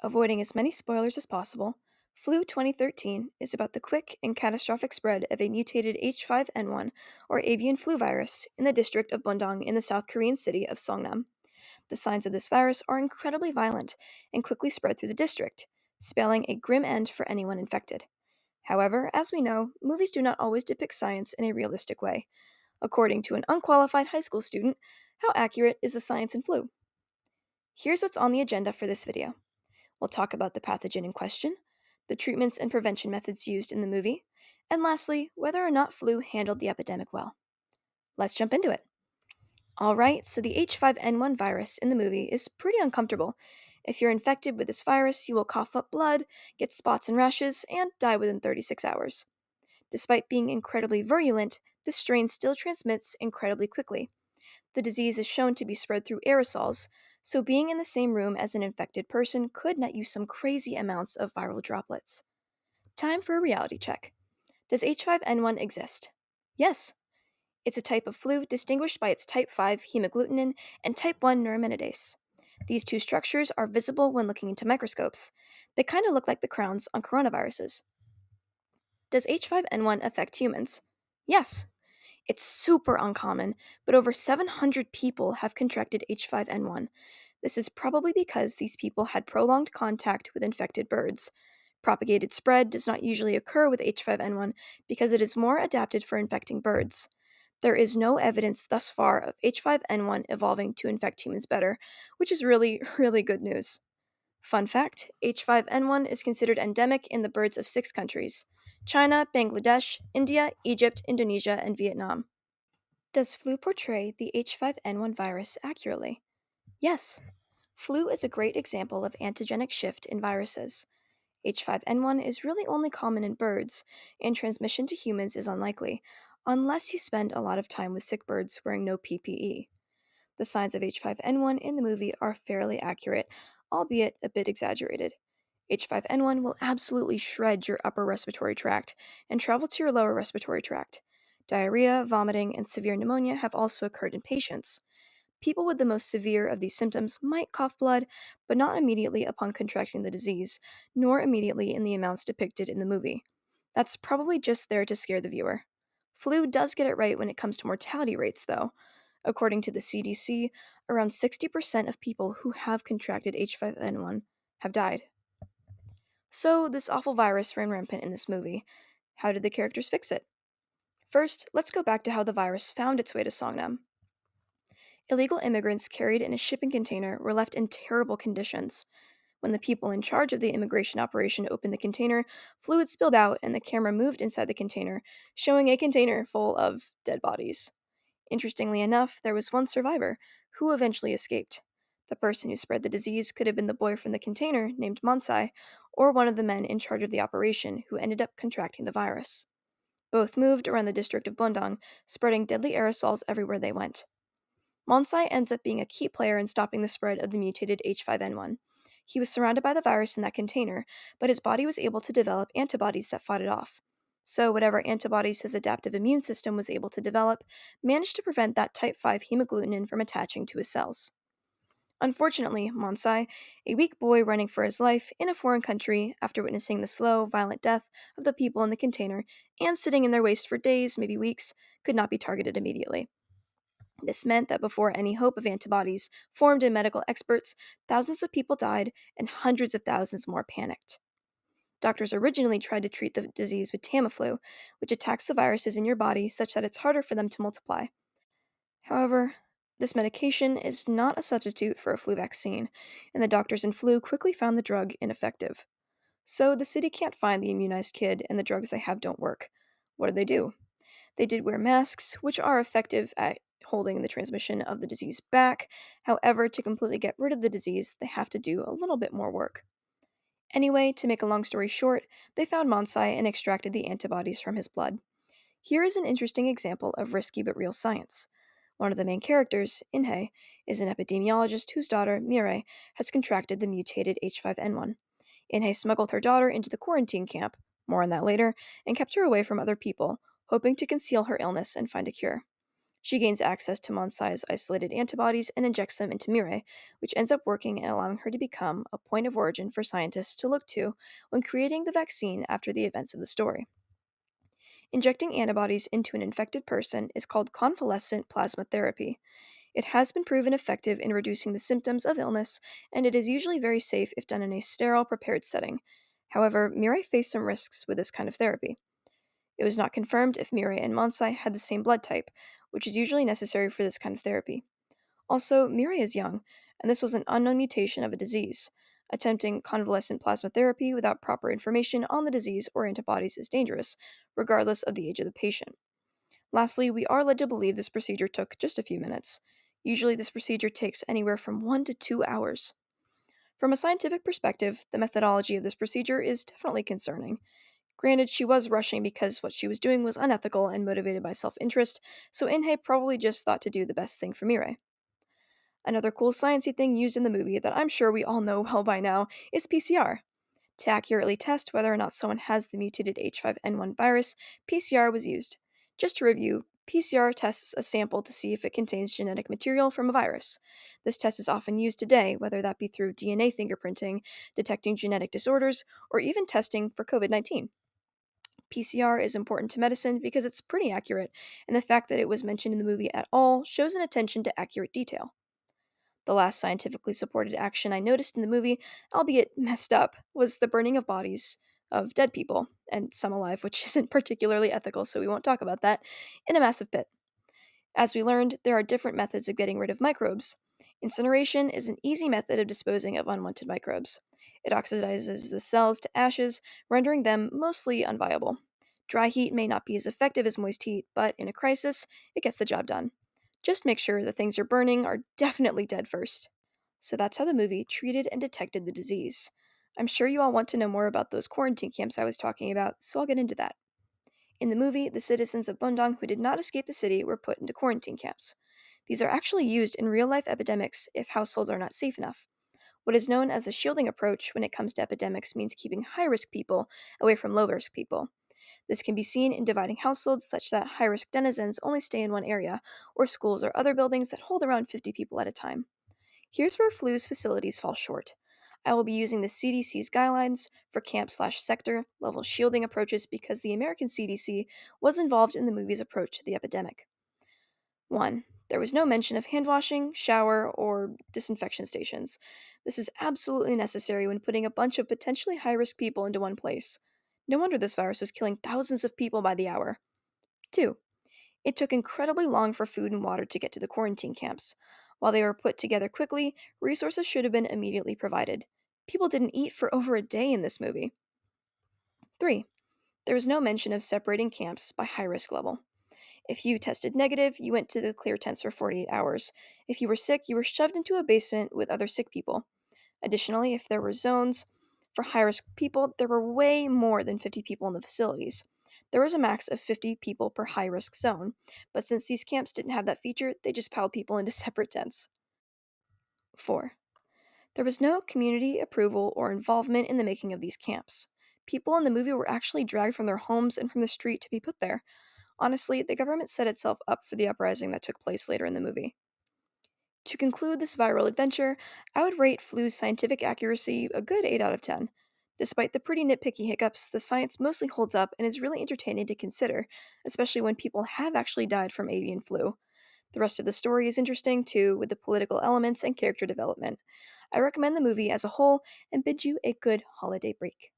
Avoiding as many spoilers as possible, Flu 2013 is about the quick and catastrophic spread of a mutated H5N1 or avian flu virus in the district of Bundang in the South Korean city of Songnam. The signs of this virus are incredibly violent and quickly spread through the district, spelling a grim end for anyone infected. However, as we know, movies do not always depict science in a realistic way. According to an unqualified high school student, how accurate is the science in flu? Here's what's on the agenda for this video. We'll talk about the pathogen in question, the treatments and prevention methods used in the movie, and lastly, whether or not flu handled the epidemic well. Let's jump into it. Alright, so the H5N1 virus in the movie is pretty uncomfortable. If you're infected with this virus, you will cough up blood, get spots and rashes, and die within 36 hours. Despite being incredibly virulent, this strain still transmits incredibly quickly. The disease is shown to be spread through aerosols, so being in the same room as an infected person could net you some crazy amounts of viral droplets. Time for a reality check. Does H5N1 exist? Yes. It's a type of flu distinguished by its type 5 hemagglutinin and type 1 neuraminidase. These two structures are visible when looking into microscopes. They kind of look like the crowns on coronaviruses. Does H5N1 affect humans? Yes. It's super uncommon, but over 700 people have contracted H5N1. This is probably because these people had prolonged contact with infected birds. Propagated spread does not usually occur with H5N1 because it is more adapted for infecting birds. There is no evidence thus far of H5N1 evolving to infect humans better, which is really, really good news. Fun fact, H5N1 is considered endemic in the birds of 6 countries: China, Bangladesh, India, Egypt, Indonesia, and Vietnam. Does flu portray the H5N1 virus accurately? Yes. Flu is a great example of antigenic shift in viruses. H5N1 is really only common in birds, and transmission to humans is unlikely, unless you spend a lot of time with sick birds wearing no PPE. The signs of H5N1 in the movie are fairly accurate, albeit a bit exaggerated. H5N1 will absolutely shred your upper respiratory tract and travel to your lower respiratory tract. Diarrhea, vomiting, and severe pneumonia have also occurred in patients. People with the most severe of these symptoms might cough blood, but not immediately upon contracting the disease, nor immediately in the amounts depicted in the movie. That's probably just there to scare the viewer. Flu does get it right when it comes to mortality rates, though. According to the CDC, around 60% of people who have contracted H5N1 have died. So, this awful virus ran rampant in this movie. How did the characters fix it? First, let's go back to how the virus found its way to Songnam. Illegal immigrants carried in a shipping container were left in terrible conditions. When the people in charge of the immigration operation opened the container, fluid spilled out and the camera moved inside the container, showing a container full of dead bodies. Interestingly enough, there was one survivor, who eventually escaped. The person who spread the disease could have been the boy from the container, named Monsai, or one of the men in charge of the operation who ended up contracting the virus. Both moved around the district of Bundang, spreading deadly aerosols everywhere they went. Monsai ends up being a key player in stopping the spread of the mutated H5N1. He was surrounded by the virus in that container, but his body was able to develop antibodies that fought it off. So, whatever antibodies his adaptive immune system was able to develop managed to prevent that type 5 hemagglutinin from attaching to his cells. Unfortunately, Monsai, a weak boy running for his life in a foreign country after witnessing the slow, violent death of the people in the container and sitting in their waste for days, maybe weeks, could not be targeted immediately. This meant that before any hope of antibodies formed in medical experts, thousands of people died and hundreds of thousands more panicked. Doctors originally tried to treat the disease with Tamiflu, which attacks the viruses in your body such that it's harder for them to multiply. However, this medication is not a substitute for a flu vaccine, and the doctors in flu quickly found the drug ineffective. So the city can't find the immunized kid, and the drugs they have don't work. What do? They did wear masks, which are effective at holding the transmission of the disease back. However, to completely get rid of the disease, they have to do a little bit more work. Anyway, to make a long story short, they found Monsai and extracted the antibodies from his blood. Here is an interesting example of risky but real science. One of the main characters, Inhe, is an epidemiologist whose daughter, Mireille, has contracted the mutated H5N1. Inhe smuggled her daughter into the quarantine camp, more on that later, and kept her away from other people, hoping to conceal her illness and find a cure. She gains access to Monsai's isolated antibodies and injects them into Mirai, which ends up working and allowing her to become a point of origin for scientists to look to when creating the vaccine after the events of the story. Injecting antibodies into an infected person is called convalescent plasma therapy. It has been proven effective in reducing the symptoms of illness, and it is usually very safe if done in a sterile, prepared setting. However, Mirai faced some risks with this kind of therapy. It was not confirmed if Mirai and Monsai had the same blood type, which is usually necessary for this kind of therapy. Also, Mirai is young, and this was an unknown mutation of a disease. Attempting convalescent plasma therapy without proper information on the disease or antibodies is dangerous, regardless of the age of the patient. Lastly, we are led to believe this procedure took just a few minutes. Usually, this procedure takes anywhere from 1 to 2 hours. From a scientific perspective, the methodology of this procedure is definitely concerning. Granted, she was rushing because what she was doing was unethical and motivated by self interest, so Inhe probably just thought to do the best thing for Mirai. Another cool sciencey thing used in the movie that I'm sure we all know well by now is PCR. To accurately test whether or not someone has the mutated H5N1 virus, PCR was used. Just to review, PCR tests a sample to see if it contains genetic material from a virus. This test is often used today, whether that be through DNA fingerprinting, detecting genetic disorders, or even testing for COVID 19. PCR is important to medicine because it's pretty accurate, and the fact that it was mentioned in the movie at all shows an attention to accurate detail. The last scientifically supported action I noticed in the movie, albeit messed up, was the burning of bodies of dead people, and some alive, which isn't particularly ethical, so we won't talk about that, in a massive pit. As we learned, there are different methods of getting rid of microbes. Incineration is an easy method of disposing of unwanted microbes. It oxidizes the cells to ashes, rendering them mostly unviable. Dry heat may not be as effective as moist heat, but in a crisis, it gets the job done. Just make sure the things you're burning are definitely dead first. So that's how the movie treated and detected the disease. I'm sure you all want to know more about those quarantine camps I was talking about, so I'll get into that. In the movie, the citizens of Bundang who did not escape the city were put into quarantine camps. These are actually used in real life epidemics if households are not safe enough. What is known as a shielding approach when it comes to epidemics means keeping high risk people away from low risk people. This can be seen in dividing households such that high risk denizens only stay in one area, or schools or other buildings that hold around 50 people at a time. Here's where FLU's facilities fall short. I will be using the CDC's guidelines for camp/sector level shielding approaches because the American CDC was involved in the movie's approach to the epidemic. 1. There was no mention of hand washing, shower, or disinfection stations. This is absolutely necessary when putting a bunch of potentially high risk people into one place. No wonder this virus was killing thousands of people by the hour. 2. It took incredibly long for food and water to get to the quarantine camps. While they were put together quickly, resources should have been immediately provided. People didn't eat for over a day in this movie. 3. There was no mention of separating camps by high risk level. If you tested negative, you went to the clear tents for 48 hours. If you were sick, you were shoved into a basement with other sick people. Additionally, if there were zones for high risk people, there were way more than 50 people in the facilities. There was a max of 50 people per high risk zone, but since these camps didn't have that feature, they just piled people into separate tents. 4. There was no community approval or involvement in the making of these camps. People in the movie were actually dragged from their homes and from the street to be put there. Honestly, the government set itself up for the uprising that took place later in the movie. To conclude this viral adventure, I would rate Flu's scientific accuracy a good 8 out of 10. Despite the pretty nitpicky hiccups, the science mostly holds up and is really entertaining to consider, especially when people have actually died from avian flu. The rest of the story is interesting too, with the political elements and character development. I recommend the movie as a whole and bid you a good holiday break.